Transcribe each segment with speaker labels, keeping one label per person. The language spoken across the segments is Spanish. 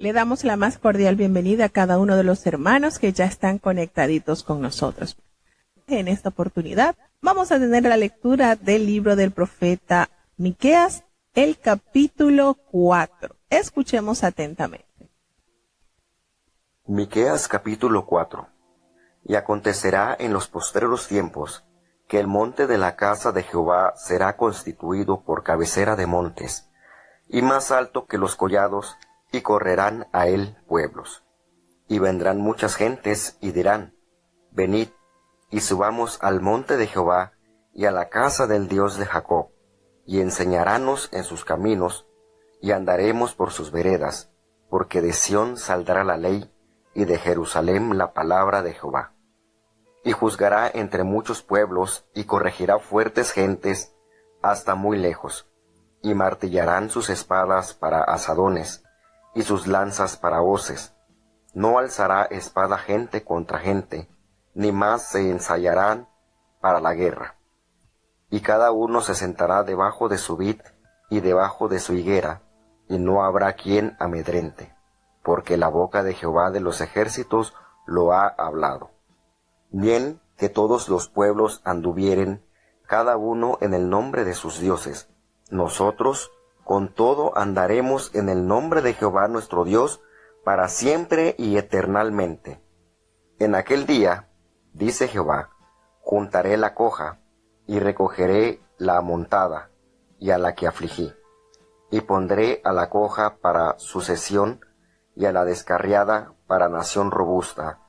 Speaker 1: Le damos la más cordial bienvenida a cada uno de los hermanos que ya están conectaditos con nosotros. En esta oportunidad vamos a tener la lectura del libro del profeta Miqueas, el capítulo 4. Escuchemos atentamente.
Speaker 2: Miqueas capítulo 4. Y acontecerá en los postreros tiempos que el monte de la casa de Jehová será constituido por cabecera de montes, y más alto que los collados, y correrán a él pueblos. Y vendrán muchas gentes, y dirán, venid, y subamos al monte de Jehová, y a la casa del Dios de Jacob, y enseñarános en sus caminos, y andaremos por sus veredas, porque de Sión saldrá la ley, y de Jerusalén la palabra de Jehová. Y juzgará entre muchos pueblos, y corregirá fuertes gentes, hasta muy lejos, y martillarán sus espadas para asadones, y sus lanzas para hoces. No alzará espada gente contra gente, ni más se ensayarán para la guerra. Y cada uno se sentará debajo de su vid y debajo de su higuera, y no habrá quien amedrente, porque la boca de Jehová de los ejércitos lo ha hablado. Bien que todos los pueblos anduvieren, cada uno en el nombre de sus dioses. Nosotros, con todo, andaremos en el nombre de Jehová nuestro Dios, para siempre y eternalmente. En aquel día, dice Jehová, juntaré la coja, y recogeré la amontada, y a la que afligí. Y pondré a la coja para sucesión, y a la descarriada para nación robusta,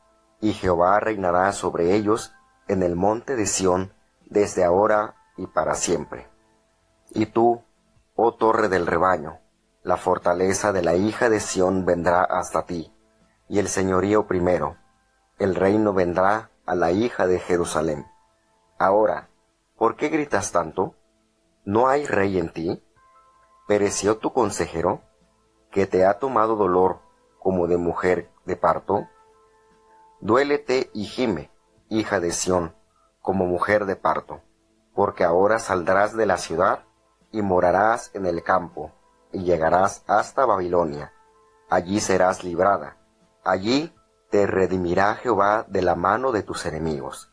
Speaker 2: y Jehová reinará sobre ellos en el monte de Sión, desde ahora y para siempre. Y tú, oh torre del rebaño, la fortaleza de la hija de Sión vendrá hasta ti, y el señorío primero, el reino vendrá a la hija de Jerusalén. Ahora, ¿por qué gritas tanto? ¿No hay rey en ti? ¿Pereció tu consejero, que te ha tomado dolor como de mujer de parto? Duélete y gime, hija de Sión, como mujer de parto, porque ahora saldrás de la ciudad y morarás en el campo, y llegarás hasta Babilonia. Allí serás librada. Allí te redimirá Jehová de la mano de tus enemigos.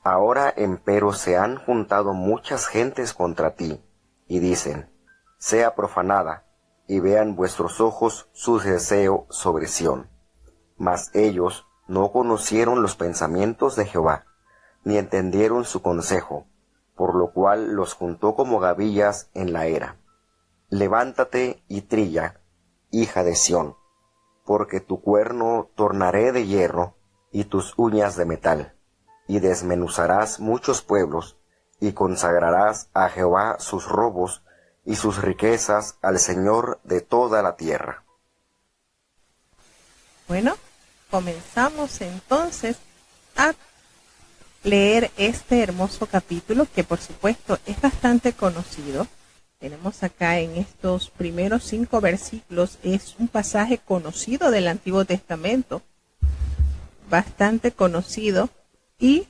Speaker 2: Ahora empero se han juntado muchas gentes contra ti, y dicen, sea profanada, y vean vuestros ojos su deseo sobre Sión. Mas ellos no conocieron los pensamientos de Jehová, ni entendieron su consejo, por lo cual los juntó como gavillas en la era. Levántate y trilla, hija de Sión, porque tu cuerno tornaré de hierro, y tus uñas de metal, y desmenuzarás muchos pueblos, y consagrarás a Jehová sus robos, y sus riquezas al Señor de toda la tierra.
Speaker 1: Bueno, comenzamos entonces a leer este hermoso capítulo que por supuesto es bastante conocido. Tenemos acá en estos primeros 5 versículos, es un pasaje conocido del Antiguo Testamento, bastante conocido, y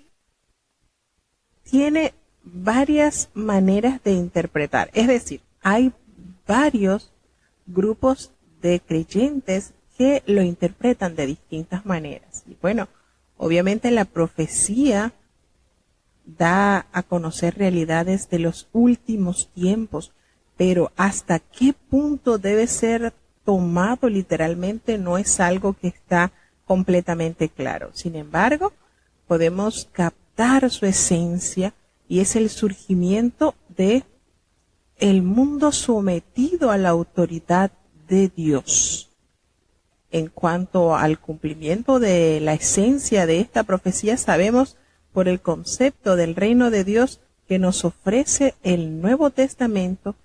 Speaker 1: tiene varias maneras de interpretar. Es decir, hay varios grupos de creyentes que lo interpretan de distintas maneras. Y bueno, obviamente la profecía da a conocer realidades de los últimos tiempos, pero hasta qué punto debe ser tomado literalmente no es algo que está completamente claro. Sin embargo, podemos captar su esencia y es el surgimiento de el mundo sometido a la autoridad de Dios. En cuanto al cumplimiento de la esencia de esta profecía, sabemos por el concepto del reino de Dios que nos ofrece el Nuevo Testamento,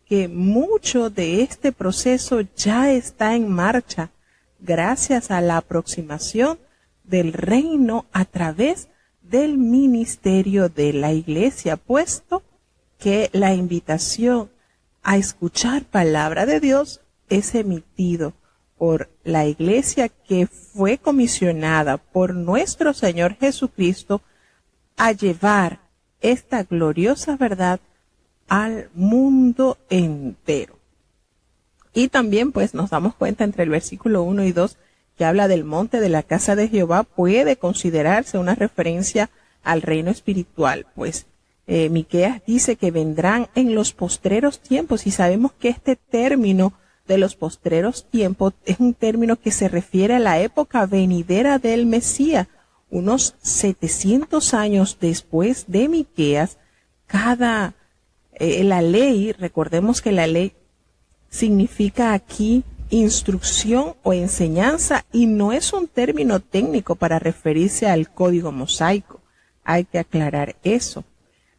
Speaker 1: que mucho de este proceso ya está en marcha gracias a la aproximación del reino a través del ministerio de la Iglesia, puesto que la invitación a escuchar palabra de Dios es emitido por la Iglesia que fue comisionada por nuestro Señor Jesucristo a llevar esta gloriosa verdad al mundo entero. Y también pues nos damos cuenta entre el versículo 1 y 2 que habla del monte de la casa de Jehová, puede considerarse una referencia al reino espiritual, pues Miqueas dice que vendrán en los postreros tiempos, y sabemos que este término de los postreros tiempos es un término que se refiere a la época venidera del Mesías. Unos 700 años después de Miqueas, la ley, recordemos que la ley significa aquí instrucción o enseñanza, y no es un término técnico para referirse al código mosaico. Hay que aclarar eso.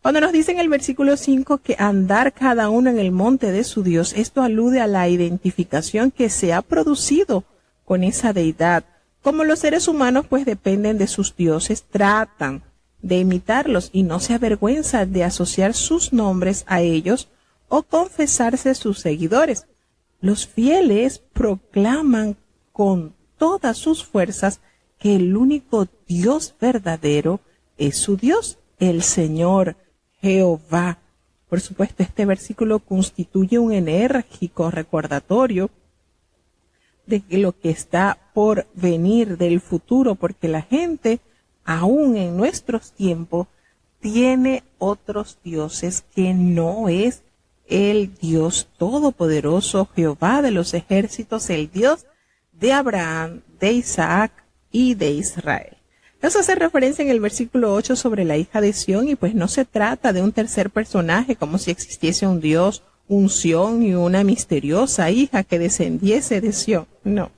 Speaker 1: Cuando nos dice en el versículo 5 que andar cada uno en el monte de su Dios, esto alude a la identificación que se ha producido con esa deidad. Como los seres humanos pues dependen de sus dioses, tratan de imitarlos y no se avergüenza de asociar sus nombres a ellos o confesarse sus seguidores. Los fieles proclaman con todas sus fuerzas que el único Dios verdadero es su Dios, el Señor Jehová. Por supuesto, este versículo constituye un enérgico recordatorio de lo que está por venir del futuro, porque la gente, aún en nuestros tiempos, tiene otros dioses que no es el Dios todopoderoso, Jehová de los ejércitos, el Dios de Abraham, de Isaac y de Israel. Nos hace referencia en el versículo 8 sobre la hija de Sión, y pues no se trata de un tercer personaje como si existiese un Dios, un Sión y una misteriosa hija que descendiese de Sión. No,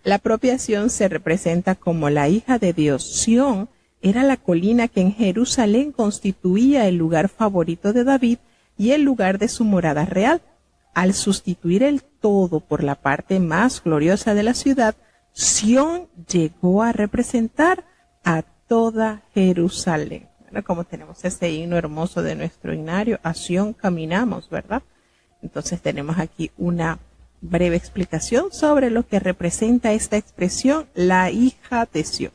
Speaker 1: la propia Sión se representa como la hija de Dios. Sión era la colina que en Jerusalén constituía el lugar favorito de David y el lugar de su morada real. Al sustituir el todo por la parte más gloriosa de la ciudad, Sión llegó a representar a toda Jerusalén. Bueno, como tenemos ese himno hermoso de nuestro himnario, a Sión caminamos, ¿verdad? Entonces tenemos aquí una breve explicación sobre lo que representa esta expresión, la hija de Sión.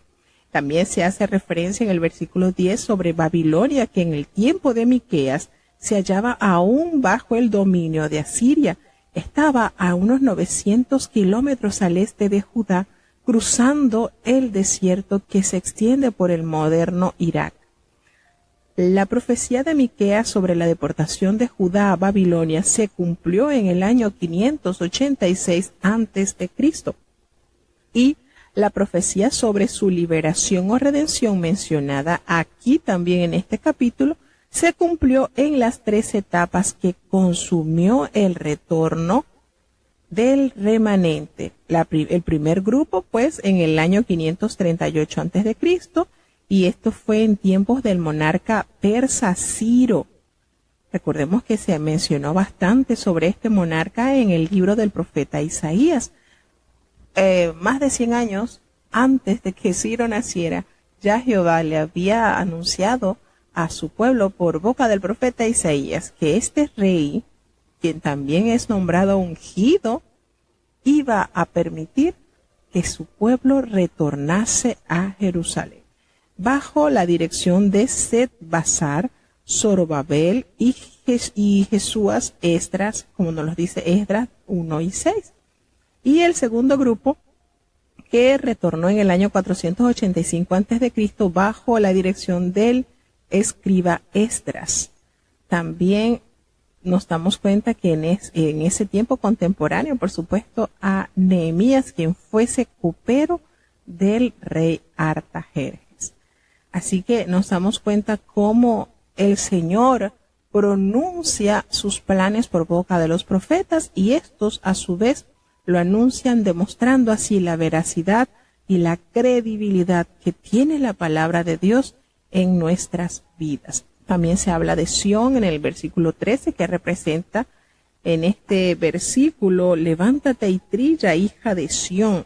Speaker 1: También se hace referencia en el versículo 10 sobre Babilonia, que en el tiempo de Miqueas se hallaba aún bajo el dominio de Asiria. Estaba a unos 900 kilómetros al este de Judá, cruzando el desierto que se extiende por el moderno Irak. La profecía de Miqueas sobre la deportación de Judá a Babilonia se cumplió en el año 586 a.C. y la profecía sobre su liberación o redención mencionada aquí también en este capítulo se cumplió en las 3 etapas que consumió el retorno del remanente. El primer grupo, pues, en el año 538 a.C., y esto fue en tiempos del monarca persa Ciro. Recordemos que se mencionó bastante sobre este monarca en el libro del profeta Isaías. Más de 100 años antes de que Ciro naciera, ya Jehová le había anunciado a su pueblo por boca del profeta Isaías que este rey, quien también es nombrado ungido, iba a permitir que su pueblo retornase a Jerusalén, bajo la dirección de Set-Basar, Zorobabel y Jesúas, Esdras, como nos lo dice Esdras 1 y 6. Y el segundo grupo, que retornó en el año 485 a.C., bajo la dirección del escriba Esdras. También nos damos cuenta que en ese tiempo contemporáneo, por supuesto, a Nehemías, quien fuese copero del rey Artajerjes. Así que nos damos cuenta cómo el Señor pronuncia sus planes por boca de los profetas, y estos a su vez lo anuncian, demostrando así la veracidad y la credibilidad que tiene la palabra de Dios en nuestras vidas. También se habla de Sión en el versículo 13, que representa en este versículo, levántate y trilla, hija de Sión.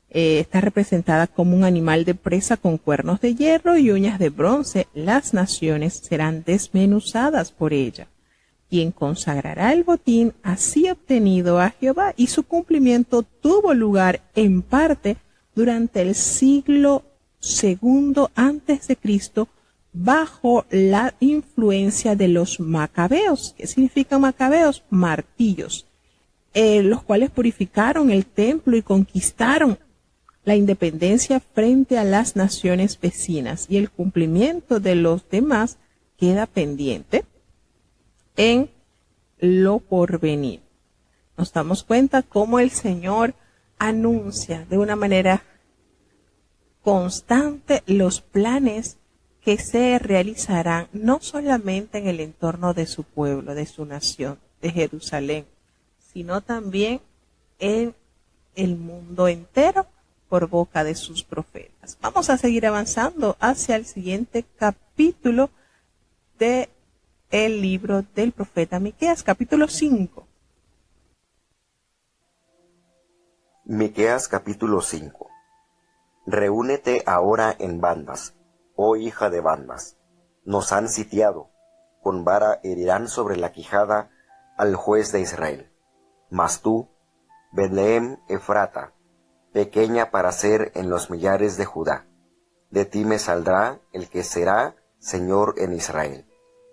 Speaker 1: Está representada como un animal de presa con cuernos de hierro y uñas de bronce. Las naciones serán desmenuzadas por ella. Quien consagrará el botín así obtenido a Jehová, y su cumplimiento tuvo lugar en parte durante el siglo II a.C., bajo la influencia de los macabeos. ¿Qué significan macabeos? Martillos. los cuales purificaron el templo y conquistaron la independencia frente a las naciones vecinas, y el cumplimiento de los demás queda pendiente en lo porvenir. Nos damos cuenta cómo el Señor anuncia de una manera constante los planes que se realizarán no solamente en el entorno de su pueblo, de su nación, de Jerusalén, sino también en el mundo entero por boca de sus profetas. Vamos a seguir avanzando hacia el siguiente capítulo del libro del profeta Miqueas, capítulo 5.
Speaker 2: Miqueas capítulo 5. Reúnete ahora en bandas, oh hija de bandas. Nos han sitiado, con vara herirán sobre la quijada al juez de Israel. Mas tú, Betlehem Efrata, pequeña para ser en los millares de Judá, de ti me saldrá el que será Señor en Israel,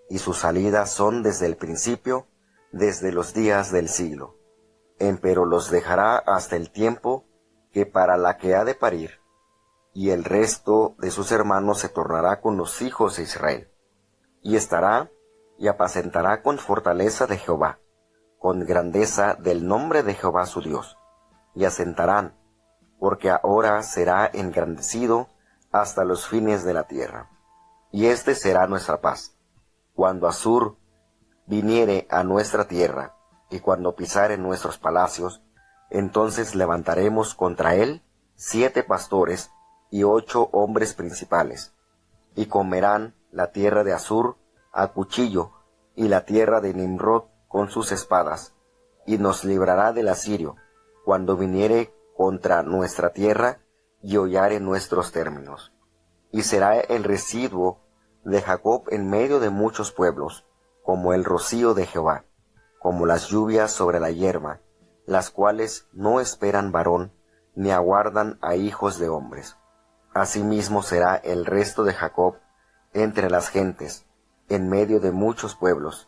Speaker 2: y sus salidas son desde el principio, desde los días del siglo. Empero los dejará hasta el tiempo que para la que ha de parir, y el resto de sus hermanos se tornará con los hijos de Israel, y estará y apacentará con fortaleza de Jehová, con grandeza del nombre de Jehová su Dios, y asentarán, porque ahora será engrandecido hasta los fines de la tierra. Y este será nuestra paz, cuando Asur viniere a nuestra tierra, y cuando pisare nuestros palacios, entonces levantaremos contra él 7 pastores y 8 hombres principales, y comerán la tierra de Asur a cuchillo, y la tierra de Nimrod con sus espadas, y nos librará del asirio, cuando viniere contra nuestra tierra, y hollare nuestros términos. Y será el residuo de Jacob en medio de muchos pueblos, como el rocío de Jehová, como las lluvias sobre la hierba, las cuales no esperan varón, ni aguardan a hijos de hombres. Asimismo será el resto de Jacob entre las gentes, en medio de muchos pueblos,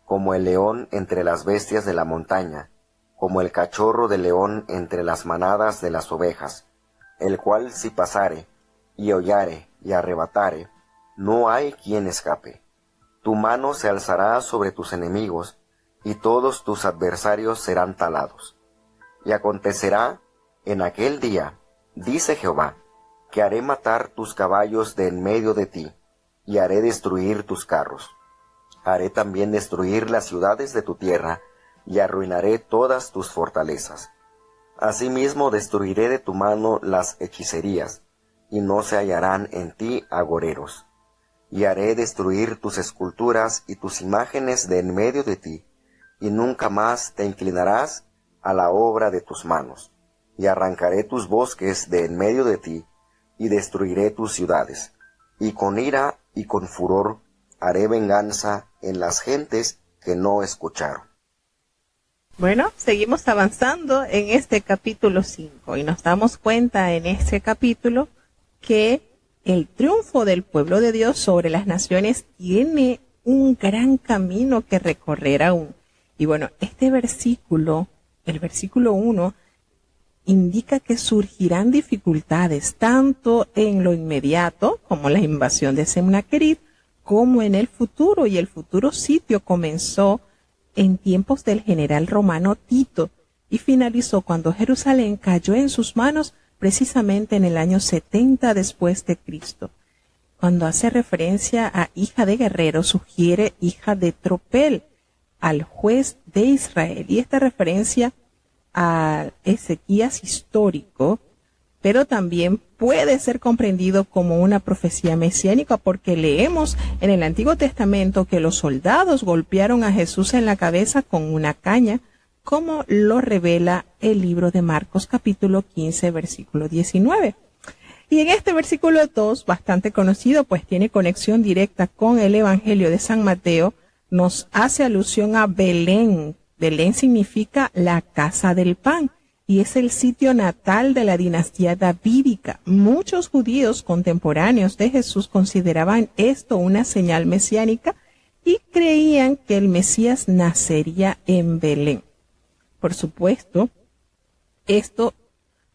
Speaker 2: como el león entre las bestias de la montaña, como el cachorro de león entre las manadas de las ovejas, el cual si pasare, y hollare, y arrebatare, no hay quien escape. Tu mano se alzará sobre tus enemigos, y todos tus adversarios serán talados. Y acontecerá en aquel día, dice Jehová, que haré matar tus caballos de en medio de ti, y haré destruir tus carros. Haré también destruir las ciudades de tu tierra, y arruinaré todas tus fortalezas. Asimismo destruiré de tu mano las hechicerías, y no se hallarán en ti agoreros. Y haré destruir tus esculturas y tus imágenes de en medio de ti, y nunca más te inclinarás a la obra de tus manos. Y arrancaré tus bosques de en medio de ti, y destruiré tus ciudades. Y con ira y con furor haré venganza en las gentes que no escucharon.
Speaker 1: Bueno, seguimos avanzando en este capítulo 5 y nos damos cuenta en este capítulo que el triunfo del pueblo de Dios sobre las naciones tiene un gran camino que recorrer aún. Y bueno, este versículo, el versículo 1, indica que surgirán dificultades tanto en lo inmediato, como la invasión de Sennacherib, como en el futuro. Y el futuro sitio comenzó en tiempos del general romano Tito y finalizó cuando Jerusalén cayó en sus manos precisamente en el año 70 después de Cristo. Cuando hace referencia a hija de guerrero, sugiere hija de tropel, al juez de Israel. Y esta referencia a Ezequías histórico, pero también puede ser comprendido como una profecía mesiánica, porque leemos en el Antiguo Testamento que los soldados golpearon a Jesús en la cabeza con una caña, como lo revela el libro de Marcos capítulo 15 versículo 19. Y en este versículo 2, bastante conocido, pues tiene conexión directa con el Evangelio de San Mateo, nos hace alusión a Belén. Belén significa la casa del pan y es el sitio natal de la dinastía davídica. Muchos judíos contemporáneos de Jesús consideraban esto una señal mesiánica y creían que el Mesías nacería en Belén. Por supuesto, esto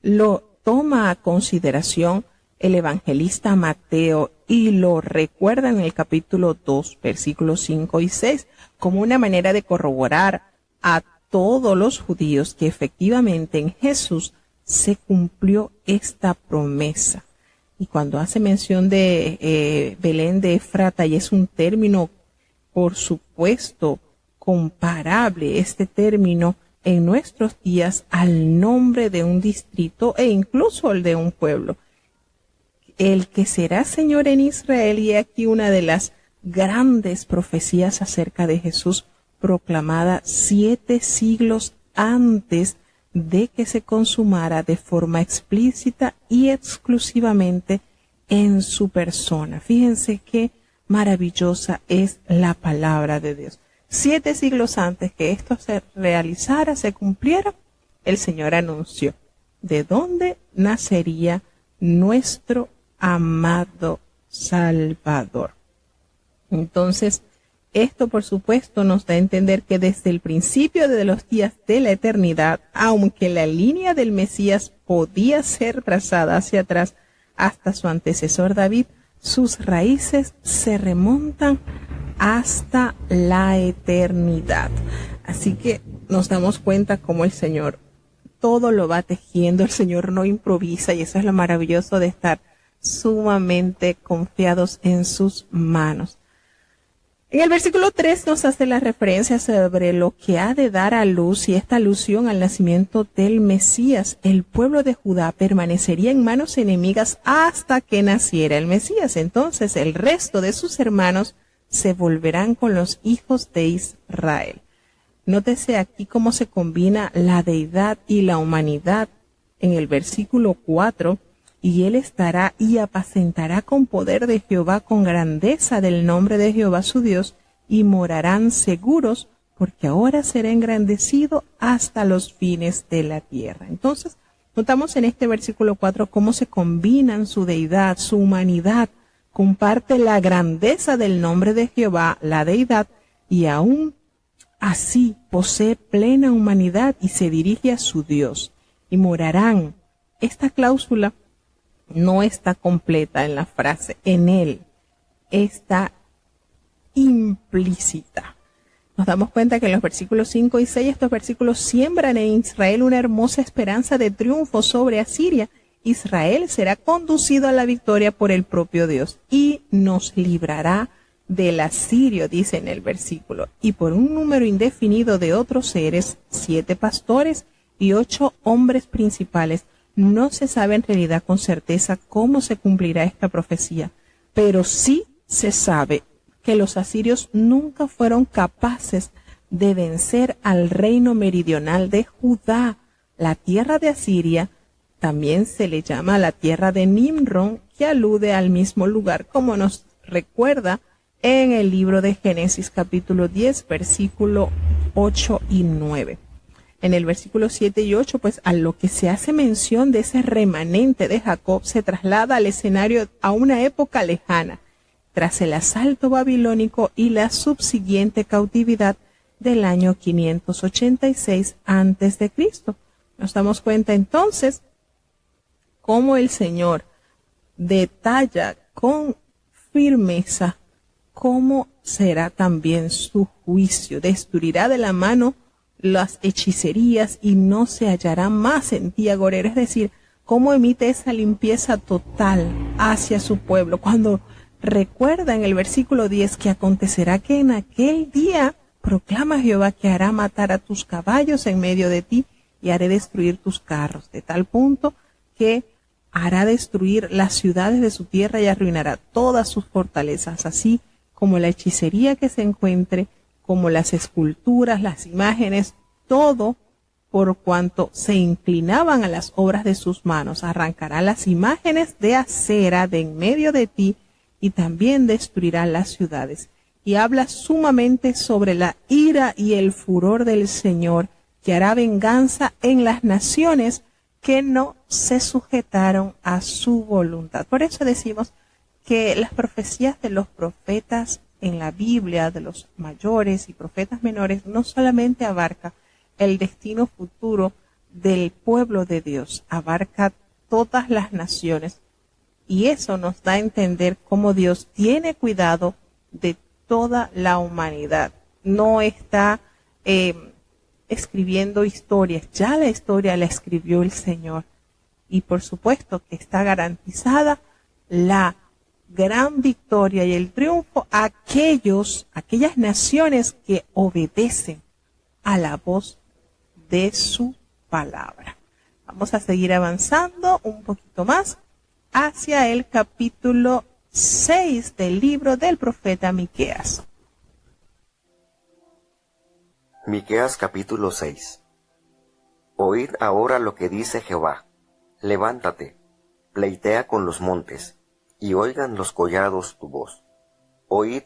Speaker 1: lo toma a consideración el evangelista Mateo y lo recuerda en el capítulo 2, versículos 5 y 6, como una manera de corroborar a todos los judíos que efectivamente en Jesús se cumplió esta promesa. Y cuando hace mención de Belén de Efrata, y es un término, por supuesto, comparable este término en nuestros días al nombre de un distrito e incluso el de un pueblo. El que será Señor en Israel, y aquí una de las grandes profecías acerca de Jesús proclamada 7 siglos antes de que se consumara de forma explícita y exclusivamente en su persona. Fíjense qué maravillosa es la palabra de Dios. 7 siglos antes que esto se realizara, se cumpliera, el Señor anunció de dónde nacería nuestro amado Salvador. Entonces, esto por supuesto nos da a entender que desde el principio de los días de la eternidad, aunque la línea del Mesías podía ser trazada hacia atrás hasta su antecesor David, sus raíces se remontan hasta la eternidad. Así que nos damos cuenta cómo el Señor todo lo va tejiendo, el Señor no improvisa, y eso es lo maravilloso de estar sumamente confiados en sus manos. En el versículo 3 nos hace la referencia sobre lo que ha de dar a luz, y esta alusión al nacimiento del Mesías. El pueblo de Judá permanecería en manos enemigas hasta que naciera el Mesías. Entonces el resto de sus hermanos se volverán con los hijos de Israel. Nótese aquí cómo se combina la deidad y la humanidad en el versículo 4. Y él estará y apacentará con poder de Jehová, con grandeza del nombre de Jehová su Dios, y morarán seguros, porque ahora será engrandecido hasta los fines de la tierra. Entonces, notamos en este versículo 4 cómo se combinan su deidad, su humanidad, comparte la grandeza del nombre de Jehová, la deidad, y aún así posee plena humanidad y se dirige a su Dios. Y morarán. Esta cláusula no está completa en la frase, en él está implícita. Nos damos cuenta que en los versículos 5 y 6, estos versículos siembran en Israel una hermosa esperanza de triunfo sobre Asiria. Israel será conducido a la victoria por el propio Dios y nos librará del asirio, dice en el versículo, y por un número indefinido de otros seres, 7 pastores y 8 hombres principales. No se sabe en realidad con certeza cómo se cumplirá esta profecía, pero sí se sabe que los asirios nunca fueron capaces de vencer al reino meridional de Judá. La tierra de Asiria también se le llama la tierra de Nimrón, que alude al mismo lugar, como nos recuerda en el libro de Génesis capítulo 10, versículo 8 y 9. En el versículo 7 y 8, pues a lo que se hace mención de ese remanente de Jacob se traslada al escenario a una época lejana, tras el asalto babilónico y la subsiguiente cautividad del año 586 a.C. Nos damos cuenta entonces cómo el Señor detalla con firmeza cómo será también su juicio. Destruirá de la mano las hechicerías y no se hallará más en ti agorero. Es decir, cómo emite esa limpieza total hacia su pueblo. Cuando recuerda en el versículo 10 que acontecerá que en aquel día proclama Jehová que hará matar a tus caballos en medio de ti y haré destruir tus carros, de tal punto que hará destruir las ciudades de su tierra y arruinará todas sus fortalezas, así como la hechicería que se encuentre, como las esculturas, las imágenes, todo por cuanto se inclinaban a las obras de sus manos. Arrancará las imágenes de acera de en medio de ti y también destruirá las ciudades. Y habla sumamente sobre la ira y el furor del Señor, que hará venganza en las naciones que no se sujetaron a su voluntad. Por eso decimos que las profecías de los profetas en la Biblia, de los mayores y profetas menores, no solamente abarca el destino futuro del pueblo de Dios. Abarca todas las naciones y eso nos da a entender cómo Dios tiene cuidado de toda la humanidad. No está escribiendo historias, ya la historia la escribió el Señor. Y por supuesto que está garantizada la gran victoria y el triunfo a aquellas naciones que obedecen a la voz de su palabra. Vamos a seguir avanzando un poquito más hacia el capítulo 6 del libro del profeta Miqueas.
Speaker 2: Miqueas capítulo 6. Oíd ahora lo que dice Jehová. Levántate, pleitea con los montes, y oigan los collados tu voz. Oíd,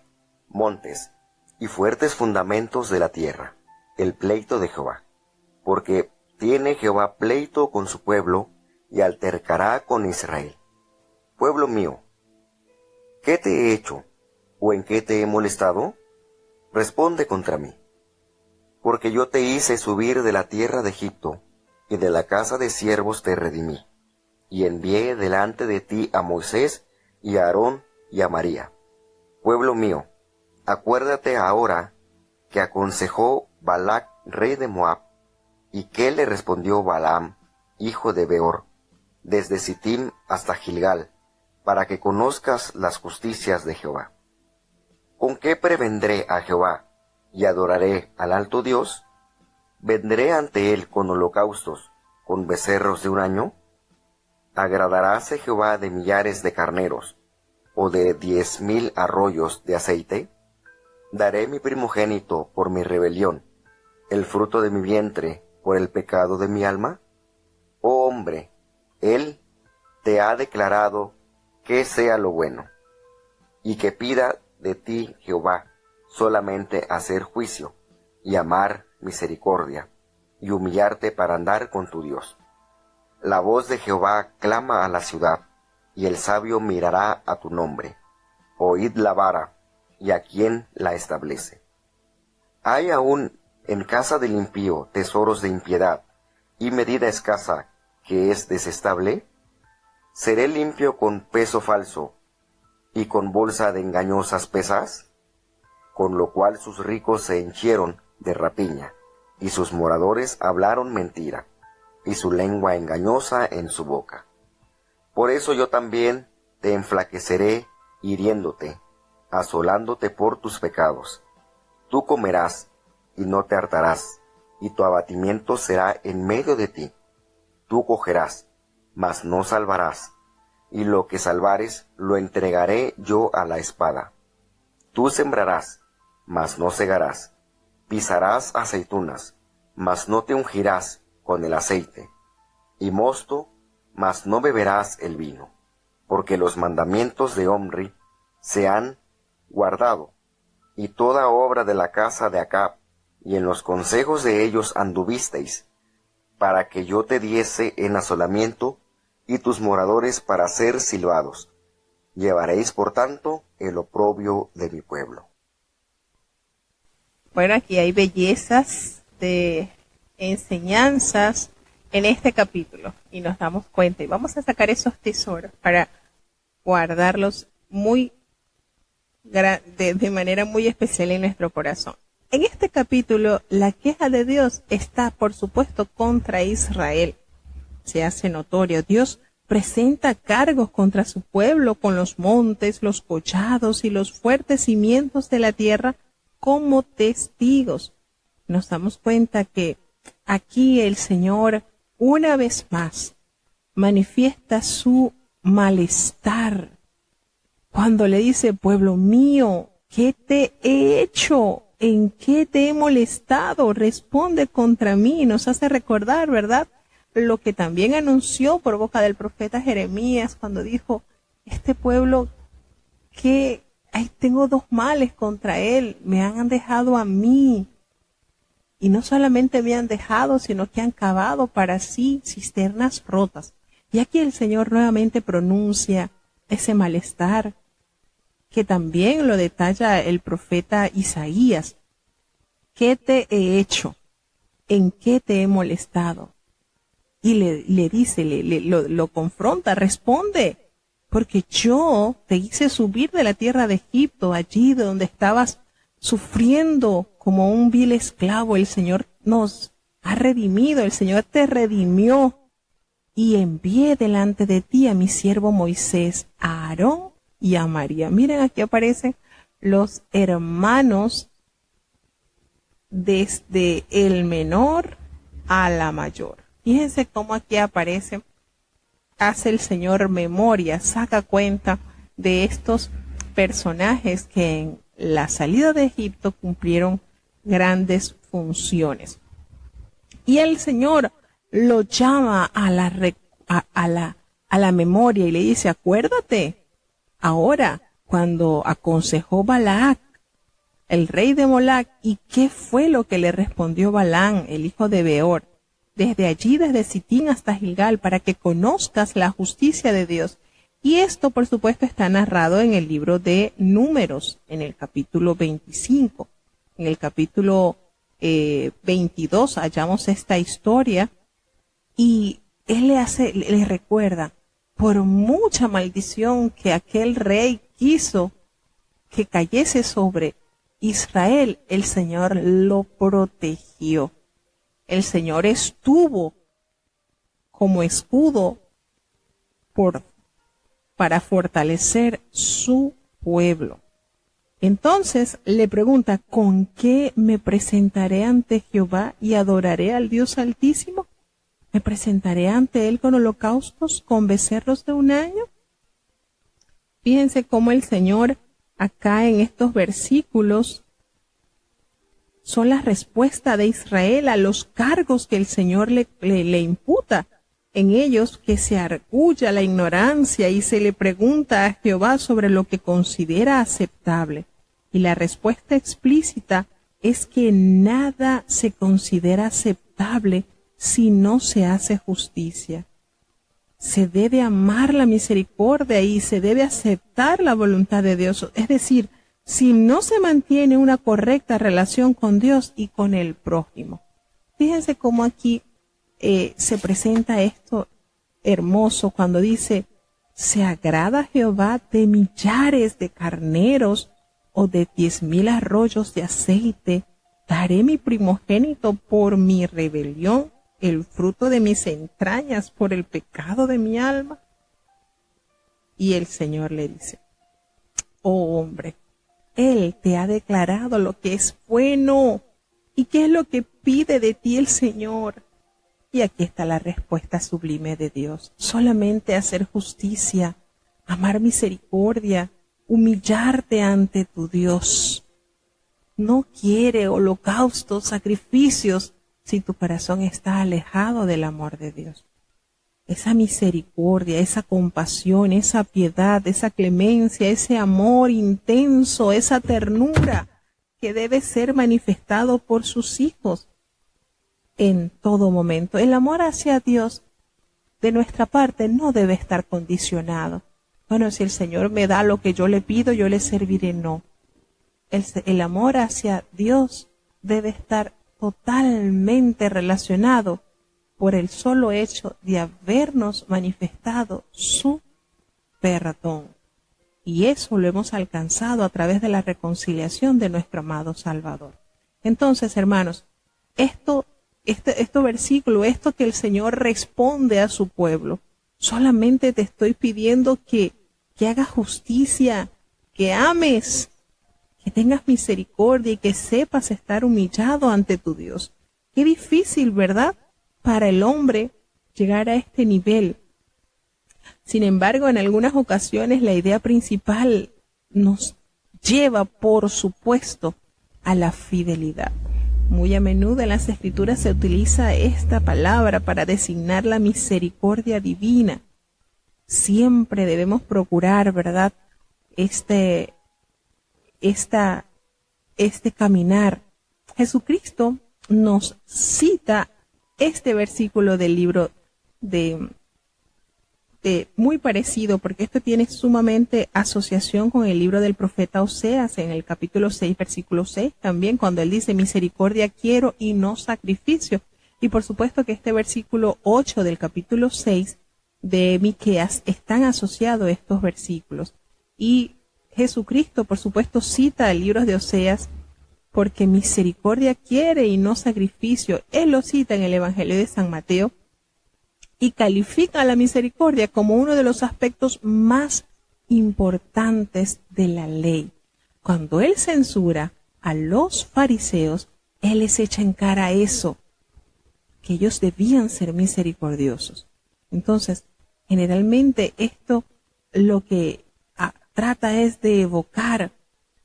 Speaker 2: montes, y fuertes fundamentos de la tierra, el pleito de Jehová. Porque tiene Jehová pleito con su pueblo, y altercará con Israel. Pueblo mío, ¿qué te he hecho, o en qué te he molestado? Responde contra mí. Porque yo te hice subir de la tierra de Egipto, y de la casa de siervos te redimí, y envié delante de ti a Moisés, y a Aarón, y a María. Pueblo mío, acuérdate ahora que aconsejó Balac, rey de Moab, y que le respondió Balaam, hijo de Beor, desde Sittim hasta Gilgal, para que conozcas las justicias de Jehová. ¿Con qué prevendré a Jehová, y adoraré al alto Dios? ¿Vendré ante él con holocaustos, con becerros de un año? ¿Agradaráse Jehová de millares de carneros, o de 10,000 arroyos de aceite? ¿Daré mi primogénito por mi rebelión, el fruto de mi vientre por el pecado de mi alma? Oh hombre, él te ha declarado que sea lo bueno, y que pida de ti Jehová solamente hacer juicio, y amar misericordia, y humillarte para andar con tu Dios. La voz de Jehová clama a la ciudad, y el sabio mirará a tu nombre. Oíd la vara, y a quién la establece. Hay aún en casa del impío tesoros de impiedad, y medida escasa que es desestable. ¿Seré limpio con peso falso, y con bolsa de engañosas pesas? Con lo cual sus ricos se henchieron de rapiña, y sus moradores hablaron mentira, y su lengua engañosa en su boca. Por eso yo también te enflaqueceré, hiriéndote, asolándote por tus pecados. Tú comerás, y no te hartarás, y tu abatimiento será en medio de ti. Tú cogerás, mas no salvarás, y lo que salvares lo entregaré yo a la espada. Tú sembrarás, mas no segarás, pisarás aceitunas, mas no te ungirás con el aceite, y mosto, mas no beberás el vino, porque los mandamientos de Omri se han guardado, y toda obra de la casa de Acab, y en los consejos de ellos anduvisteis, para que yo te diese en asolamiento, y tus moradores para ser silbados. Llevaréis, por tanto, el oprobio de mi pueblo.
Speaker 1: Bueno, aquí hay bellezas de enseñanzas en este capítulo y nos damos cuenta y vamos a sacar esos tesoros para guardarlos de manera muy especial en nuestro corazón. En este capítulo, la queja de Dios está, por supuesto, contra Israel. Se hace notorio. Dios presenta cargos contra su pueblo con los montes, los collados y los fuertes cimientos de la tierra como testigos. Nos damos cuenta que aquí el Señor, una vez más, manifiesta su malestar cuando le dice: pueblo mío, ¿qué te he hecho? ¿En qué te he molestado? Responde contra mí. Nos hace recordar, ¿verdad?, lo que también anunció por boca del profeta Jeremías cuando dijo: este pueblo, que tengo dos males contra él, me han dejado a mí. Y no solamente me han dejado, sino que han cavado para sí cisternas rotas. Y aquí el Señor nuevamente pronuncia ese malestar, que también lo detalla el profeta Isaías. ¿Qué te he hecho? ¿en qué te he molestado? Y le dice, lo confronta, responde, porque yo te hice subir de la tierra de Egipto, allí de donde estabas sufriendo como un vil esclavo. El Señor nos ha redimido, el Señor te redimió, y envié delante de ti a mi siervo Moisés, a Aarón y a María. Miren, aquí aparecen los hermanos desde el menor a la mayor. Fíjense cómo aquí aparece, hace el Señor memoria, saca cuenta de estos personajes que en la salida de Egipto cumplieron grandes funciones. Y el Señor lo llama a la memoria y le dice, acuérdate, ahora cuando aconsejó Balac, el rey de Molac, ¿y qué fue lo que le respondió Balán, el hijo de Beor? Desde allí, desde Sitín hasta Gilgal, para que conozcas la justicia de Dios. Y esto, por supuesto, está narrado en el libro de Números, en el capítulo 25. En el capítulo 22 hallamos esta historia, y él le recuerda, por mucha maldición que aquel rey quiso que cayese sobre Israel, el Señor lo protegió. El Señor estuvo como escudo para fortalecer su pueblo. Entonces le pregunta, ¿con qué me presentaré ante Jehová y adoraré al Dios Altísimo? ¿Me presentaré ante él con holocaustos, con becerros de un año? Fíjense cómo el Señor acá en estos versículos son la respuesta de Israel a los cargos que el Señor le imputa. En ellos que se argulla la ignorancia y se le pregunta a Jehová sobre lo que considera aceptable. Y la respuesta explícita es que nada se considera aceptable si no se hace justicia. Se debe amar la misericordia y se debe aceptar la voluntad de Dios. Es decir, si no se mantiene una correcta relación con Dios y con el prójimo. Fíjense cómo aquí se presenta esto hermoso cuando dice, ¿se agrada Jehová de millares de carneros o de 10,000 arroyos de aceite? ¿Daré mi primogénito por mi rebelión, el fruto de mis entrañas por el pecado de mi alma? Y el Señor le dice, oh hombre, Él te ha declarado lo que es bueno. ¿Y qué es lo que pide de ti el Señor? Y aquí está la respuesta sublime de Dios. Solamente hacer justicia, amar misericordia, humillarte ante tu Dios. No quiere holocaustos, sacrificios, si tu corazón está alejado del amor de Dios. Esa misericordia, esa compasión, esa piedad, esa clemencia, ese amor intenso, esa ternura que debe ser manifestado por sus hijos en todo momento. El amor hacia Dios de nuestra parte no debe estar condicionado. Bueno, si el Señor me da lo que yo le pido, yo le serviré. No. El amor hacia Dios debe estar totalmente relacionado por el solo hecho de habernos manifestado su perdón. Y eso lo hemos alcanzado a través de la reconciliación de nuestro amado Salvador. Entonces, hermanos, esto versículo, esto que el Señor responde a su pueblo, solamente te estoy pidiendo que hagas justicia, que ames, que tengas misericordia y que sepas estar humillado ante tu Dios. Qué difícil, ¿verdad?, para el hombre llegar a este nivel. Sin embargo, en algunas ocasiones la idea principal nos lleva, por supuesto, a la fidelidad. Muy a menudo en las Escrituras se utiliza esta palabra para designar la misericordia divina. Siempre debemos procurar, ¿verdad?, este caminar. Jesucristo nos cita este versículo del libro de muy parecido, porque esto tiene sumamente asociación con el libro del profeta Oseas en el capítulo 6, versículo 6 también, cuando él dice misericordia quiero y no sacrificio. Y por supuesto que este versículo 8 del capítulo 6 de Miqueas están asociados a estos versículos. Y Jesucristo, por supuesto, cita el libro de Oseas porque misericordia quiere y no sacrificio. Él lo cita en el Evangelio de San Mateo y califica la misericordia como uno de los aspectos más importantes de la ley. Cuando él censura a los fariseos, él les echa en cara eso, que ellos debían ser misericordiosos. Entonces, generalmente esto lo que trata es de evocar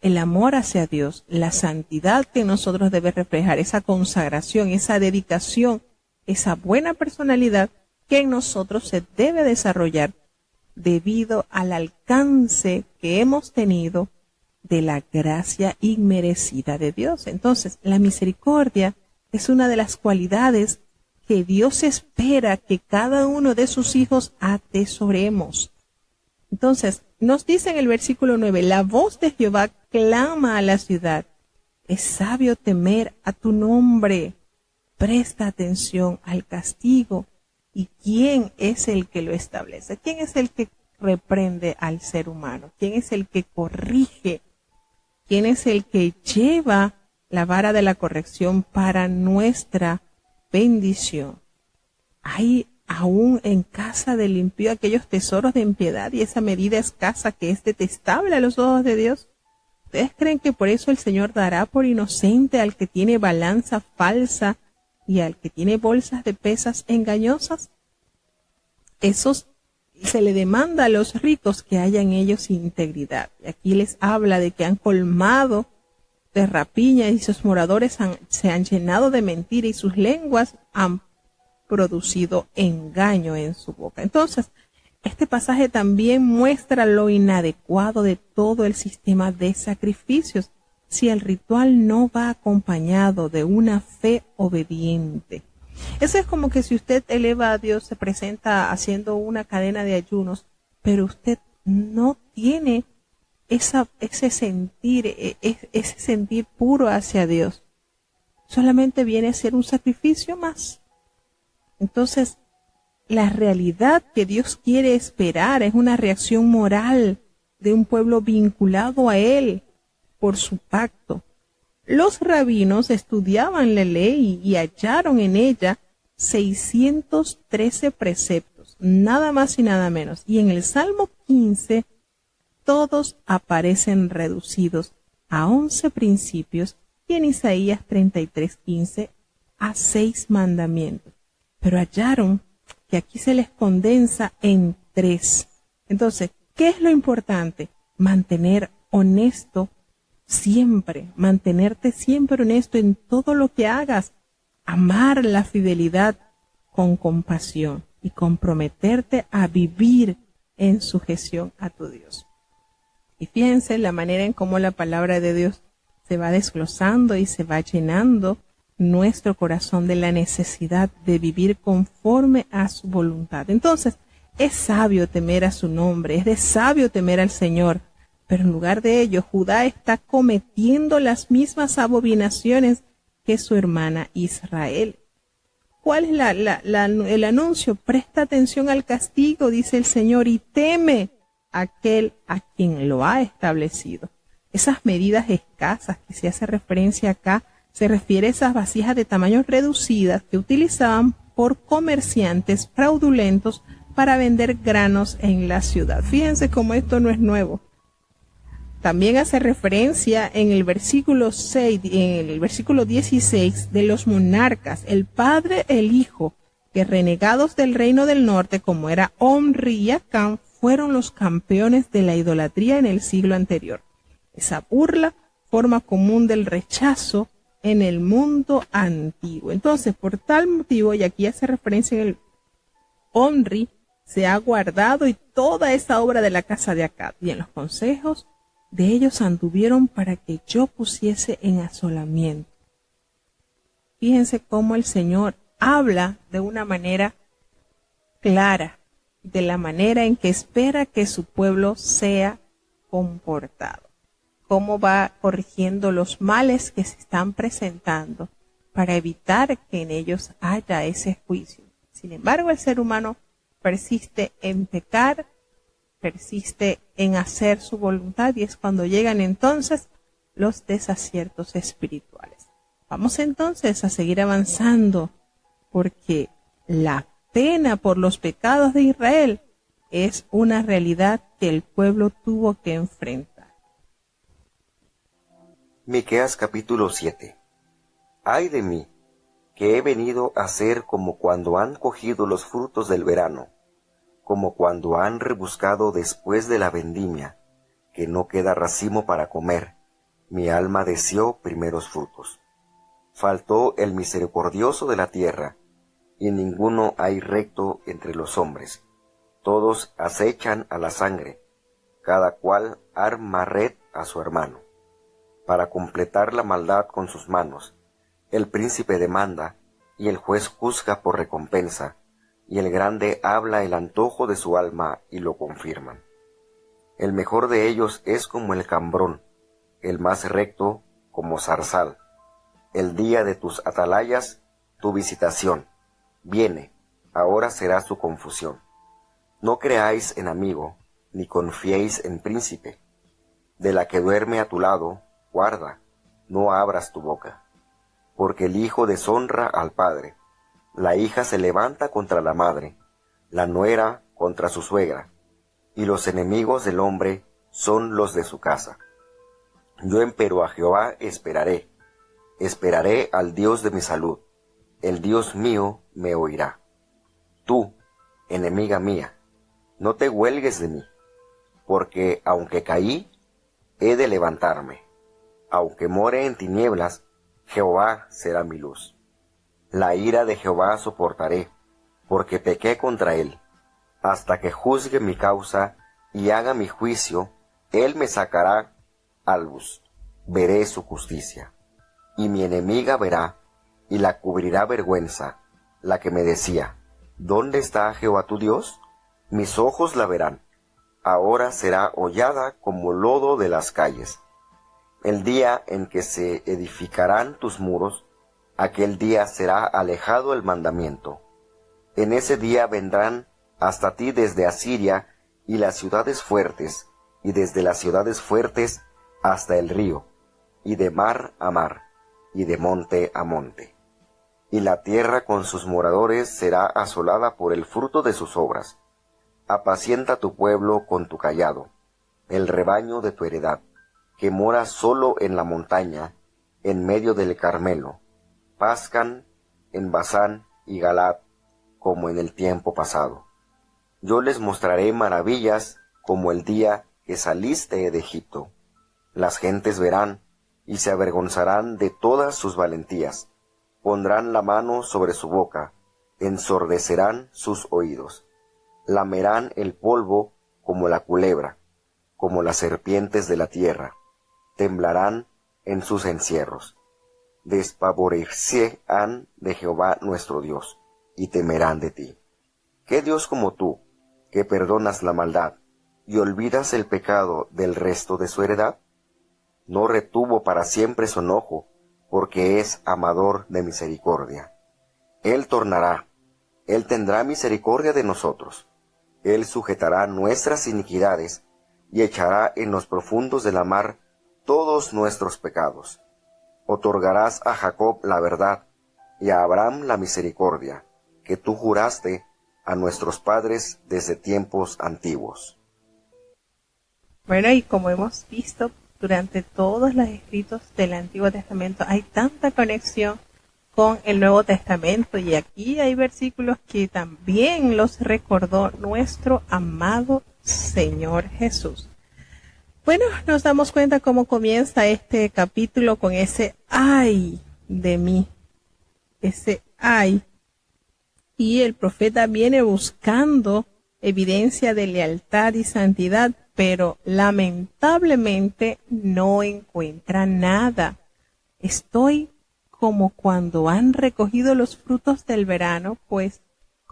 Speaker 1: el amor hacia Dios, la santidad que nosotros debe reflejar, esa consagración, esa dedicación, esa buena personalidad que en nosotros se debe desarrollar debido al alcance que hemos tenido de la gracia inmerecida de Dios. Entonces, la misericordia es una de las cualidades que Dios espera que cada uno de sus hijos atesoremos. Entonces, nos dice en el versículo 9, la voz de Jehová clama a la ciudad. Es sabio temer a tu nombre. Presta atención al castigo. ¿Y quién es el que lo establece? ¿Quién es el que reprende al ser humano? ¿Quién es el que corrige? ¿Quién es el que lleva la vara de la corrección para nuestra bendición? Hay aún en casa del impío aquellos tesoros de impiedad y esa medida escasa que es detestable a los ojos de Dios. ¿Ustedes creen que por eso el Señor dará por inocente al que tiene balanza falsa y al que tiene bolsas de pesas engañosas? Esos se le demanda a los ricos que haya en ellos integridad. Y aquí les habla de que han colmado de rapiña y sus moradores se han llenado de mentira y sus lenguas han producido engaño en su boca. Entonces, este pasaje también muestra lo inadecuado de todo el sistema de sacrificios si el ritual no va acompañado de una fe obediente. Eso es como que si usted eleva a Dios, se presenta haciendo una cadena de ayunos, pero usted no tiene ese sentir puro hacia Dios. Solamente viene a ser un sacrificio más. Entonces, la realidad que Dios quiere esperar es una reacción moral de un pueblo vinculado a Él por su pacto. Los rabinos estudiaban la ley y hallaron en ella 613 preceptos, nada más y nada menos. Y en el Salmo 15, todos aparecen reducidos a 11 principios y en Isaías 33:15 a 6 mandamientos. Pero hallaron que aquí se les condensa en 3. Entonces, ¿qué es lo importante? Mantener honesto siempre, mantenerte siempre honesto en todo lo que hagas, amar la fidelidad con compasión y comprometerte a vivir en sujeción a tu Dios. Y fíjense la manera en cómo la palabra de Dios se va desglosando y se va llenando nuestro corazón de la necesidad de vivir conforme a su voluntad. Entonces, es sabio temer a su nombre, es de sabio temer al Señor, pero en lugar de ello, Judá está cometiendo las mismas abominaciones que su hermana Israel. ¿Cuál es el anuncio? Presta atención al castigo, dice el Señor, y teme a aquel a quien lo ha establecido. Esas medidas escasas que se hace referencia acá, se refiere a esas vasijas de tamaños reducidas que utilizaban por comerciantes fraudulentos para vender granos en la ciudad. Fíjense cómo esto no es nuevo. También hace referencia en el versículo 6, en el versículo 16 de los monarcas, el padre, el hijo, que renegados del reino del norte, como era Omri y Acán, fueron los campeones de la idolatría en el siglo anterior. Esa burla, forma común del rechazo en el mundo antiguo. Entonces, por tal motivo, y aquí hace referencia en el Omri, se ha guardado y toda esa obra de la casa de Acab, y en los consejos de ellos anduvieron para que yo pusiese en asolamiento. Fíjense cómo el Señor habla de una manera clara de la manera en que espera que su pueblo sea comportado. Cómo va corrigiendo los males que se están presentando para evitar que en ellos haya ese juicio. Sin embargo, el ser humano persiste en pecar, persiste en hacer su voluntad, y es cuando llegan entonces los desaciertos espirituales. Vamos entonces a seguir avanzando, porque la pena por los pecados de Israel es una realidad que el pueblo tuvo que enfrentar.
Speaker 2: Miqueas capítulo 7. Ay de mí, que he venido a ser como cuando han cogido los frutos del verano, como cuando han rebuscado después de la vendimia, que no queda racimo para comer. Mi alma deseó primeros frutos. Faltó el misericordioso de la tierra, y ninguno hay recto entre los hombres. Todos acechan a la sangre, cada cual arma red a su hermano. Para completar la maldad con sus manos, el príncipe demanda, y el juez juzga por recompensa, y el grande habla el antojo de su alma, y lo confirman. El mejor de ellos es como el cambrón, el más recto como zarzal. El día de tus atalayas, tu visitación, viene, ahora será su confusión. No creáis en amigo, ni confiéis en príncipe. De la que duerme a tu lado, guarda, no abras tu boca. Porque el hijo deshonra al padre, la hija se levanta contra la madre, la nuera contra su suegra, y los enemigos del hombre son los de su casa. Yo empero a Jehová esperaré al Dios de mi salud, el Dios mío me oirá. Tú, enemiga mía, no te huelgues de mí, porque aunque caí, he de levantarme. Aunque more en tinieblas, Jehová será mi luz. La ira de Jehová soportaré, porque pequé contra él. Hasta que juzgue mi causa y haga mi juicio, él me sacará a luz. Veré su justicia. Y mi enemiga verá, y la cubrirá vergüenza, la que me decía, ¿dónde está Jehová tu Dios? Mis ojos la verán. Ahora será hollada como lodo de las calles. El día en que se edificarán tus muros, aquel día será alejado el mandamiento. En ese día vendrán hasta ti desde Asiria y las ciudades fuertes, y desde las ciudades fuertes hasta el río, y de mar a mar, y de monte a monte. Y la tierra con sus moradores será asolada por el fruto de sus obras. Apacienta tu pueblo con tu cayado, el rebaño de tu heredad, que mora solo en la montaña, en medio del Carmelo. Pascan en Basán y Galad, como en el tiempo pasado. Yo les mostraré maravillas como el día que saliste de Egipto. Las gentes verán y se avergonzarán de todas sus valentías. Pondrán la mano sobre su boca, ensordecerán sus oídos. Lamerán el polvo como la culebra, como las serpientes de la tierra. Temblarán en sus encierros. Despavorecerán de Jehová nuestro Dios, y temerán de ti. ¿Qué Dios como tú, que perdonas la maldad, y olvidas el pecado del resto de su heredad? No retuvo para siempre su enojo, porque es amador de misericordia. Él tornará, Él tendrá misericordia de nosotros. Él sujetará nuestras iniquidades, y echará en los profundos de la mar todos nuestros pecados. Otorgarás a Jacob la verdad, y a Abraham la misericordia, que tú juraste a nuestros padres desde tiempos antiguos.
Speaker 1: Bueno, y como hemos visto durante todos los escritos del Antiguo Testamento, hay tanta conexión con el Nuevo Testamento, y aquí hay versículos que también los recordó nuestro amado Señor Jesús. Bueno, nos damos cuenta cómo comienza este capítulo con ese ay de mí, ese ay. Y el profeta viene buscando evidencia de lealtad y santidad, pero lamentablemente no encuentra nada. Estoy como cuando han recogido los frutos del verano, pues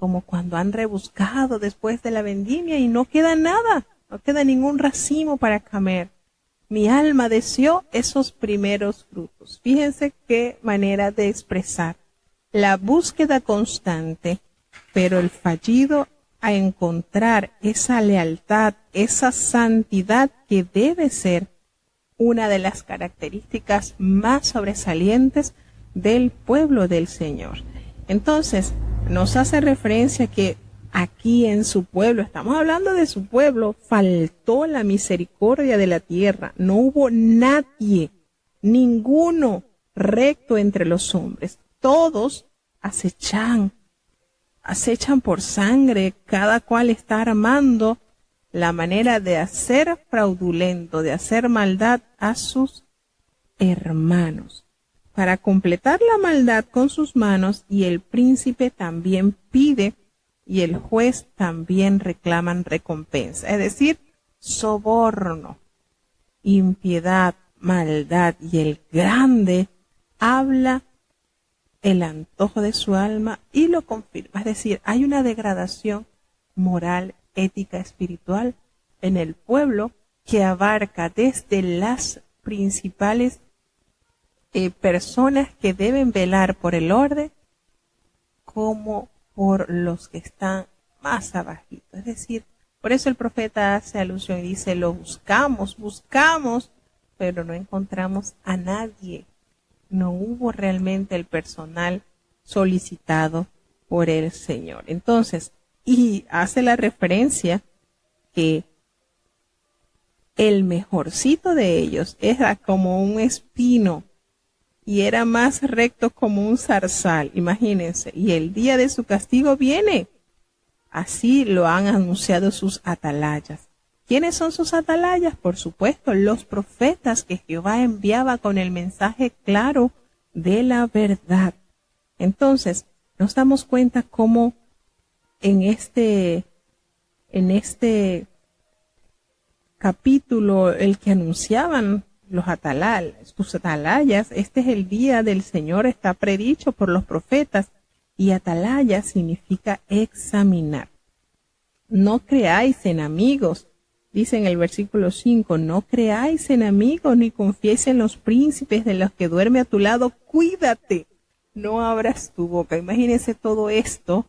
Speaker 1: como cuando han rebuscado después de la vendimia y no queda nada, no queda ningún racimo para comer. Mi alma deseó esos primeros frutos. Fíjense qué manera de expresar la búsqueda constante, pero el fallido a encontrar esa lealtad, esa santidad que debe ser una de las características más sobresalientes del pueblo del Señor. Entonces, nos hace referencia que aquí en su pueblo, estamos hablando de su pueblo, faltó la misericordia de la tierra. No hubo nadie, ninguno recto entre los hombres. Todos acechan por sangre, cada cual está armando la manera de hacer fraudulento, de hacer maldad a sus hermanos, para completar la maldad con sus manos, y el príncipe también pide y el juez también reclaman recompensa, es decir, soborno, impiedad, maldad, y el grande habla el antojo de su alma y lo confirma. Es decir, hay una degradación moral, ética, espiritual en el pueblo que abarca desde las principales personas que deben velar por el orden como por los que están más abajito. Es decir, por eso el profeta hace alusión y dice, lo buscamos, pero no encontramos a nadie. No hubo realmente el personal solicitado por el Señor. Entonces, y hace la referencia que el mejorcito de ellos era como un espino y era más recto como un zarzal, imagínense, y el día de su castigo viene. Así lo han anunciado sus atalayas. ¿Quiénes son sus atalayas? Por supuesto, los profetas que Jehová enviaba con el mensaje claro de la verdad. Entonces, nos damos cuenta cómo en este capítulo, el que anunciaban sus atalayas, este es el día del Señor, está predicho por los profetas, y atalaya significa examinar. No creáis en amigos, dice en el versículo 5, no creáis en amigos ni confiéis en los príncipes de los que duerme a tu lado, cuídate, no abras tu boca. Imagínense todo esto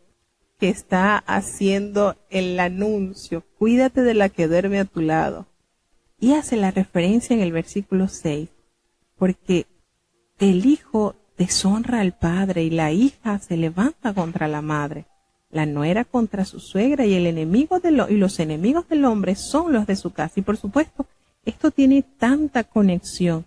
Speaker 1: que está haciendo el anuncio, cuídate de la que duerme a tu lado. Y hace la referencia en el versículo 6, porque el hijo deshonra al padre y la hija se levanta contra la madre, la nuera contra su suegra, y los enemigos del hombre son los de su casa. Y por supuesto, esto tiene tanta conexión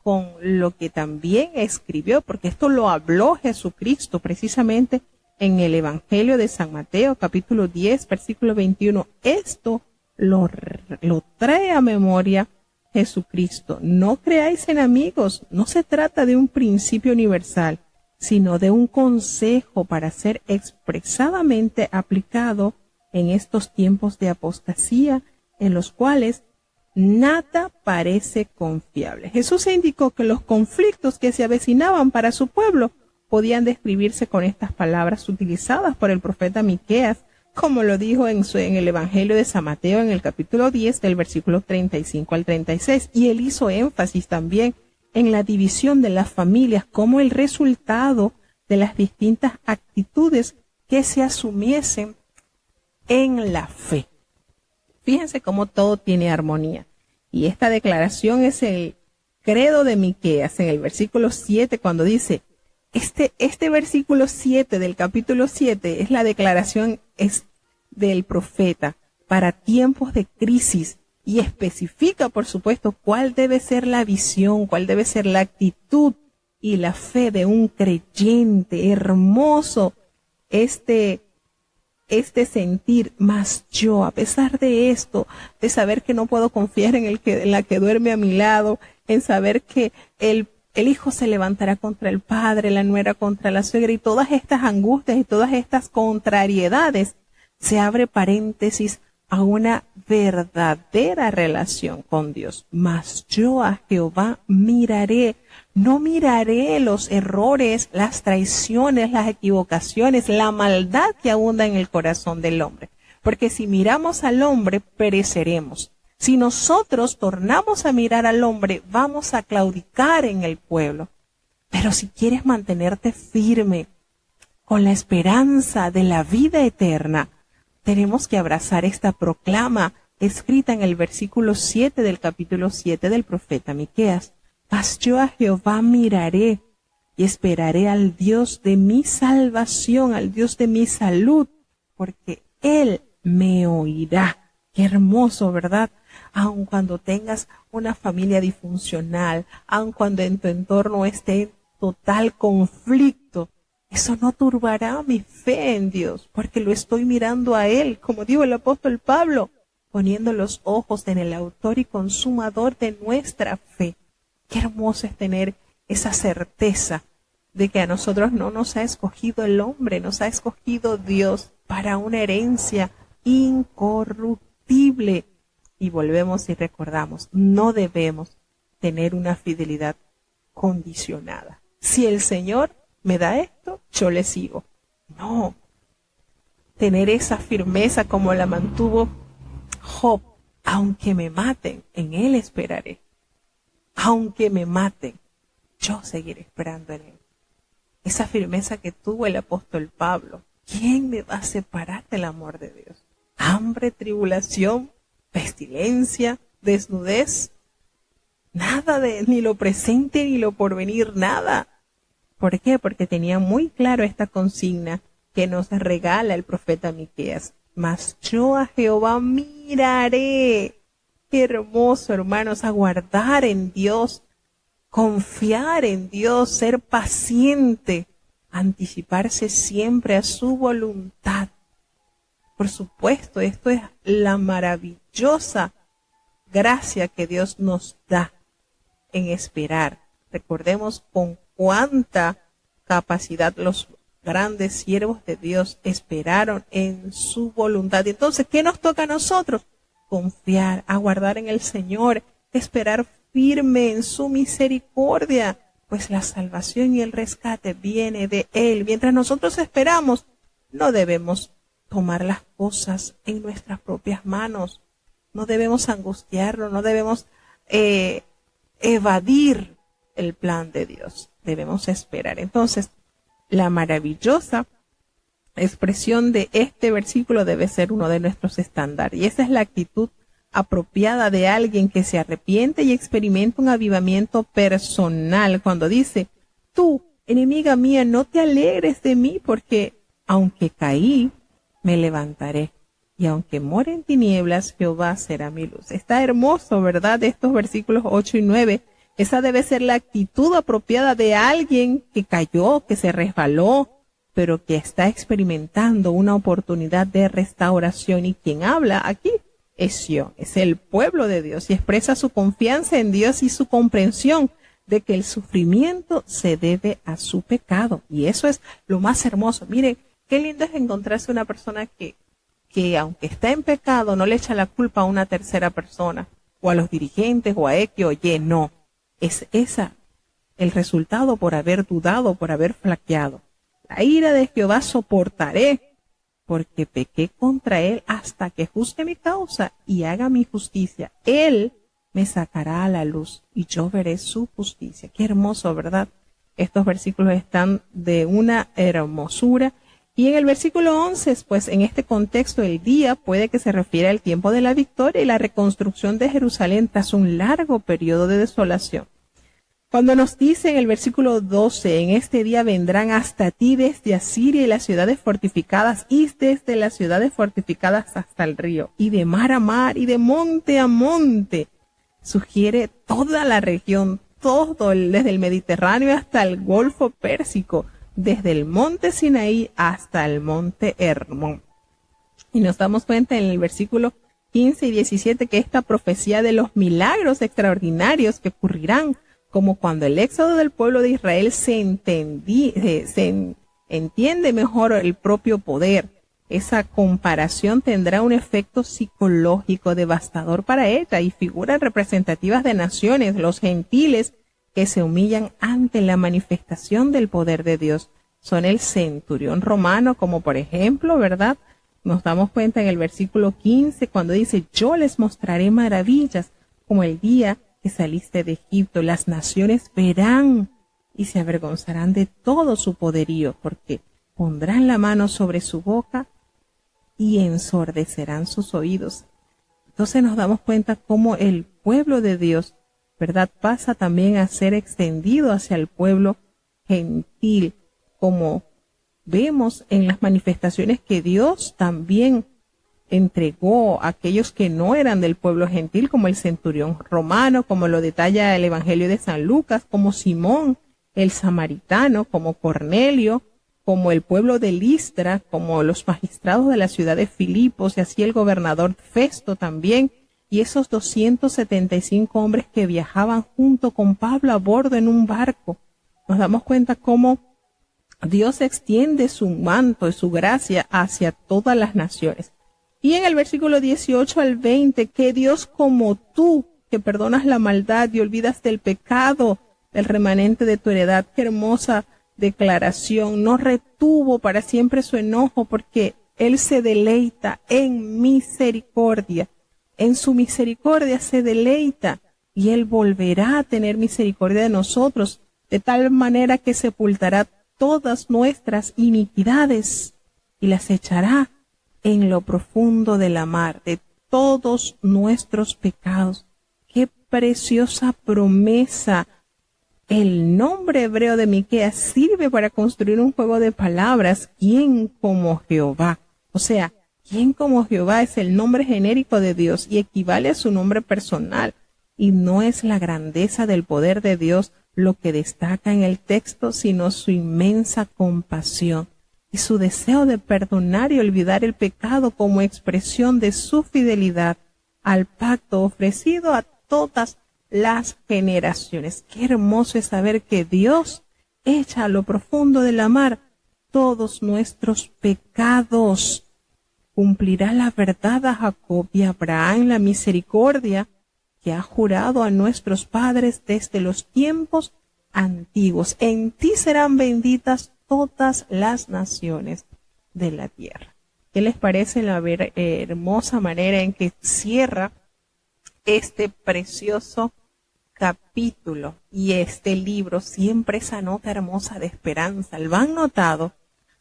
Speaker 1: con lo que también escribió, porque esto lo habló Jesucristo precisamente en el Evangelio de San Mateo, capítulo 10, versículo 21. Esto lo trae a memoria Jesucristo. No creáis en amigos. No se trata de un principio universal, sino de un consejo para ser expresadamente aplicado en estos tiempos de apostasía, en los cuales nada parece confiable. Jesús indicó que los conflictos que se avecinaban para su pueblo podían describirse con estas palabras utilizadas por el profeta Miqueas, como lo dijo en el Evangelio de San Mateo en el capítulo 10 del versículo 35 al 36. Y él hizo énfasis también en la división de las familias como el resultado de las distintas actitudes que se asumiesen en la fe. Fíjense cómo todo tiene armonía. Y esta declaración es el credo de Miqueas en el versículo 7, cuando dice, este versículo 7 del capítulo 7 es la declaración del profeta para tiempos de crisis, y especifica, por supuesto, cuál debe ser la visión, cuál debe ser la actitud y la fe de un creyente. Hermoso este sentir, más yo, a pesar de esto, de saber que no puedo confiar en la que duerme a mi lado, en saber que el hijo se levantará contra el padre, la nuera contra la suegra, y todas estas angustias y todas estas contrariedades, se abre paréntesis a una verdadera relación con Dios. Mas yo a Jehová miraré, No miraré los errores, las traiciones, las equivocaciones, la maldad que abunda en el corazón del hombre. Porque si miramos al hombre, pereceremos. Si nosotros tornamos a mirar al hombre, vamos a claudicar en el pueblo. Pero si quieres mantenerte firme con la esperanza de la vida eterna, tenemos que abrazar esta proclama escrita en el versículo 7 del capítulo 7 del profeta Miqueas. Mas yo a Jehová miraré y esperaré al Dios de mi salvación, al Dios de mi salud, porque Él me oirá. Qué hermoso, ¿verdad? Aun cuando tengas una familia disfuncional, aun cuando en tu entorno esté en total conflicto, eso no turbará mi fe en Dios, porque lo estoy mirando a Él, como dijo el apóstol Pablo, poniendo los ojos en el autor y consumador de nuestra fe. Qué hermoso es tener esa certeza de que a nosotros no nos ha escogido el hombre, nos ha escogido Dios para una herencia incorruptible. Y volvemos y recordamos, no debemos tener una fidelidad condicionada. Si el Señor me da esto, yo le sigo. No. Tener esa firmeza como la mantuvo Job. Aunque me maten, en Él esperaré. Aunque me maten, yo seguiré esperando en Él. Esa firmeza que tuvo el apóstol Pablo. ¿Quién me va a separar del amor de Dios? Hambre, tribulación, pestilencia, desnudez. Nada de ni lo presente ni lo porvenir, nada. ¿Por qué? Porque tenía muy claro esta consigna que nos regala el profeta Miqueas. Mas yo a Jehová miraré. Qué hermoso, hermanos, aguardar en Dios, confiar en Dios, ser paciente, anticiparse siempre a su voluntad. Por supuesto, esto es la maravillosa gracia que Dios nos da en esperar. Recordemos con cuánta capacidad los grandes siervos de Dios esperaron en su voluntad. Entonces, ¿qué nos toca a nosotros? Confiar, aguardar en el Señor, esperar firme en su misericordia, pues la salvación y el rescate viene de Él. Mientras nosotros esperamos, no debemos tomar las cosas en nuestras propias manos, no debemos angustiarnos, no debemos evadir el plan de Dios, debemos esperar. Entonces, la maravillosa expresión de este versículo debe ser uno de nuestros estándares. Y esa es la actitud apropiada de alguien que se arrepiente y experimenta un avivamiento personal. Cuando dice, tú, enemiga mía, no te alegres de mí, porque aunque caí, me levantaré. Y aunque more en tinieblas, Jehová será mi luz. Está hermoso, ¿verdad? Estos versículos 8 y 9. Esa debe ser la actitud apropiada de alguien que cayó, que se resbaló, pero que está experimentando una oportunidad de restauración. Y quien habla aquí es Sion, es el pueblo de Dios, y expresa su confianza en Dios y su comprensión de que el sufrimiento se debe a su pecado. Y eso es lo más hermoso. Miren, qué lindo es encontrarse una persona que aunque está en pecado, no le echa la culpa a una tercera persona, o a los dirigentes, o a X o Y, no. Es esa el resultado por haber dudado, por haber flaqueado. La ira de Jehová soportaré, porque pequé contra él hasta que juzgue mi causa y haga mi justicia. Él me sacará a la luz y yo veré su justicia. Qué hermoso, ¿verdad? Estos versículos están de una hermosura. Y en el versículo 11, pues en este contexto el día puede que se refiera al tiempo de la victoria y la reconstrucción de Jerusalén tras un largo periodo de desolación. Cuando nos dice en el versículo 12, en este día vendrán hasta ti desde Asiria y las ciudades fortificadas, y desde las ciudades fortificadas hasta el río, y de mar a mar, y de monte a monte. Sugiere toda la región, todo desde el Mediterráneo hasta el Golfo Pérsico, desde el monte Sinaí hasta el monte Hermón. Y nos damos cuenta en el versículo 15 y 17 que esta profecía de los milagros extraordinarios que ocurrirán, como cuando el éxodo del pueblo de Israel se entiende mejor el propio poder. Esa comparación tendrá un efecto psicológico devastador para ella, y figuras representativas de naciones, los gentiles, que se humillan ante la manifestación del poder de Dios. Son el centurión romano, como por ejemplo, ¿verdad? Nos damos cuenta en el versículo 15 cuando dice, yo les mostraré maravillas como el día que saliste de Egipto. Las naciones verán y se avergonzarán de todo su poderío, porque pondrán la mano sobre su boca y ensordecerán sus oídos. Entonces nos damos cuenta cómo el pueblo de Dios, ¿verdad?, pasa también a ser extendido hacia el pueblo gentil, como vemos en las manifestaciones que Dios también entregó a aquellos que no eran del pueblo gentil, como el centurión romano, como lo detalla el Evangelio de San Lucas, como Simón el samaritano, como Cornelio, como el pueblo de Listra, como los magistrados de la ciudad de Filipos, y así el gobernador Festo también, y esos 275 hombres que viajaban junto con Pablo a bordo en un barco. Nos damos cuenta cómo Dios extiende su manto y su gracia hacia todas las naciones. Y en el versículo 18 al 20, que Dios como tú, que perdonas la maldad y olvidas del pecado del remanente de tu heredad, qué hermosa declaración, no retuvo para siempre su enojo, porque Él se deleita en misericordia. En su misericordia se deleita y Él volverá a tener misericordia de nosotros, de tal manera que sepultará todas nuestras iniquidades y las echará en lo profundo de la mar, de todos nuestros pecados. Qué preciosa promesa. El nombre hebreo de Miqueas sirve para construir un juego de palabras. ¿Quién como Jehová? O sea, ¿quién como Jehová? Es el nombre genérico de Dios y equivale a su nombre personal. Y no es la grandeza del poder de Dios lo que destaca en el texto, sino su inmensa compasión y su deseo de perdonar y olvidar el pecado como expresión de su fidelidad al pacto ofrecido a todas las generaciones. Qué hermoso es saber que Dios echa a lo profundo de la mar todos nuestros pecados. Cumplirá la verdad a Jacob y a Abraham la misericordia que ha jurado a nuestros padres desde los tiempos antiguos. En ti serán benditas todas las naciones de la tierra. ¿Qué les parece la hermosa manera en que cierra este precioso capítulo y este libro? Siempre esa nota hermosa de esperanza. ¿Lo han notado?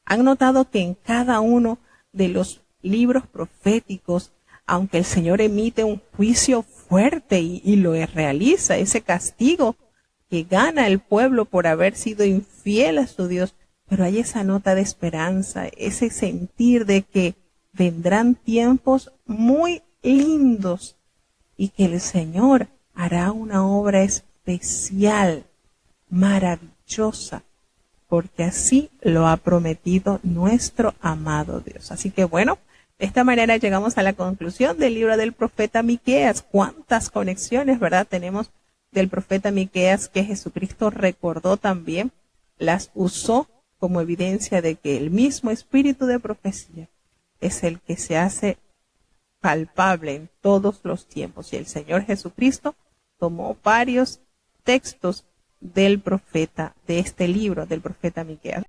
Speaker 1: ¿Han notado que en cada uno de los libros proféticos, aunque el Señor emite un juicio fuerte y lo realiza, ese castigo que gana el pueblo por haber sido infiel a su Dios, pero hay esa nota de esperanza, ese sentir de que vendrán tiempos muy lindos y que el Señor hará una obra especial, maravillosa, porque así lo ha prometido nuestro amado Dios. Así que bueno, de esta manera llegamos a la conclusión del libro del profeta Miqueas. Cuántas conexiones, ¿verdad?, tenemos del profeta Miqueas que Jesucristo recordó también, las usó como evidencia de que el mismo espíritu de profecía es el que se hace palpable en todos los tiempos. Y el Señor Jesucristo tomó varios textos del profeta, de este libro del profeta Miqueas.